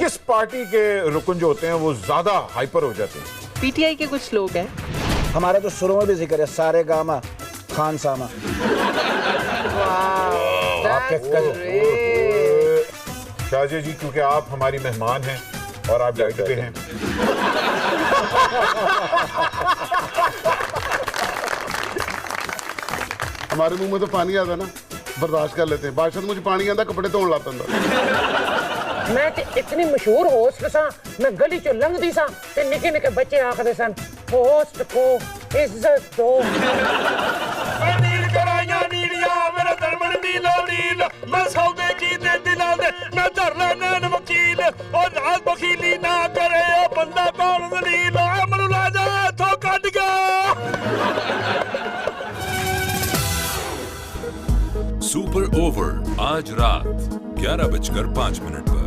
किस पार्टी के रुकन जो होते हैं वो ज्यादा हाइपर हो जाते हैं? पीटीआई के कुछ लोग हैं। हमारे तो सुरों में भी जिक्र है, सारे गामा खान सामा। शाहजी जी, क्योंकि आप हमारी मेहमान हैं और आप डाइट पे हैं, हमारे मुंह में तो पानी आता ना, बर्दाश्त कर लेते हैं। बादशाह मुझे पानी आता, कपड़े धोन लाता था। मैं ते इतनी मशहूर होस्ट सा, मैं गली चो लंघदी सा ते निके निके बच्चे आखदे सन होस्ट को इज्जत दो। नील कराइया नीलिया मेरा दरमन नीलो नील, मैं सौदे कीते दिलां दे मैं धर लेना न वकील। ओ नाल बखीली ना करे ओ बंदा कौन दलील, मनु ला जा इथों कट गया। सुपर ओवर आज रात 11:05 पर।